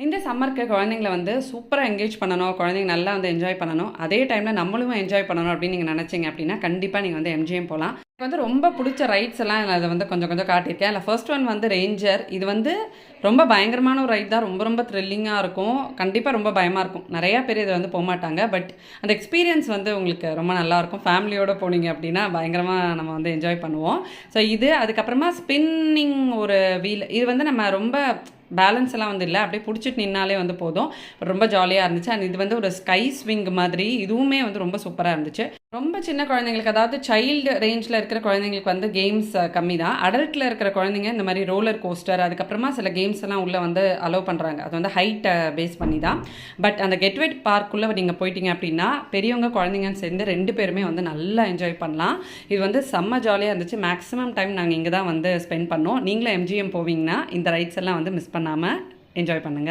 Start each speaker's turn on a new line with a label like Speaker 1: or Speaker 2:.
Speaker 1: இந்த சம்மருக்கு குழந்தைங்கள வந்து சூப்பரா என்கேஜ் பண்ணணும். குழந்தைங்க நல்லா வந்து என்ஜாய் பண்ணணும். அதே டைம்ல நம்மளும் என்ஜாய் பண்ணணும் அப்படின்னு நீங்க நினைச்சீங்க அப்படின்னா, கண்டிப்பா நீங்க வந்து எம்ஜிஎம் போலாம். எனக்கு வந்து ரொம்ப புடிச்ச ரைட்ஸ் எல்லாம் நான் அத வந்து கொஞ்சம் கொஞ்சம் காட்டியிருக்கேன். அதுல ஃபர்ஸ்ட் ஒன் வந்து ரேஞ்சர். இது வந்து ரொம்ப பயங்கரமான ஒரு ரைட் தான். ரொம்ப ரொம்ப த்ரில்லிங்கா இருக்கும். கண்டிப்பா ரொம்ப பயமா இருக்கும். நெறைய பேர் இத வந்து போமாட்டாங்க. பட் அந்த எக்ஸ்பீரியன்ஸ் வந்து உங்களுக்கு ரொம்ப நல்லாயிருக்கும். ஃபேமிலியோட போனீங்க அப்படின்னா, பயங்கரமா நம்ம வந்து என்ஜாய் பண்ணுவோம். ஸோ இது அதுக்கப்புறமா ஸ்பின்னிங் ஒரு வீல். இது வந்து நம்ம ரொம்ப பேலன்ஸ் எல்லாம் வந்து இல்லை, அப்படியே பிடிச்சிட்டு நின்னாலே வந்து போதும். ரொம்ப ஜாலியாக இருந்துச்சு. அண்ட் இது வந்து ஒரு ஸ்கை ஸ்விங் மாதிரி, இதுவுமே வந்து ரொம்ப சூப்பராக இருந்துச்சு. ரொம்ப சின்ன குழந்தைங்களுக்கு, அதாவது சைல்டு ரேஞ்சில் இருக்கிற குழந்தைங்களுக்கு வந்து கேம்ஸ் கம்மி தான். அடல்ட்டில் இருக்கிற குழந்தைங்க இந்த மாதிரி ரோலர் கோஸ்டர், அதுக்கப்புறமா சில கேம்ஸ் எல்லாம் உள்ளே வந்து அலோவ் பண்ணுறாங்க. அது வந்து ஹைட்டை பேஸ் பண்ணி தான். பட் அந்த கெட்வேட் பார்க்குள்ளே நீங்கள் போயிட்டீங்க அப்படின்னா, பெரியவங்க குழந்தைங்கன்னு சேர்ந்து 2 பேருமே வந்து நல்லா என்ஜாய் பண்ணலாம். இது வந்து செம்ம ஜாலியாக இருந்துச்சு. மேக்ஸிமம் டைம் நாங்கள் இங்கே தான் வந்து ஸ்பெண்ட் பண்ணோம். நீங்களும் எம்ஜிஎம் போவீங்கன்னா இந்த ரைட்ஸ் எல்லாம் வந்து மிஸ் பண்ணாமல் என்ஜாய் பண்ணுங்கள்.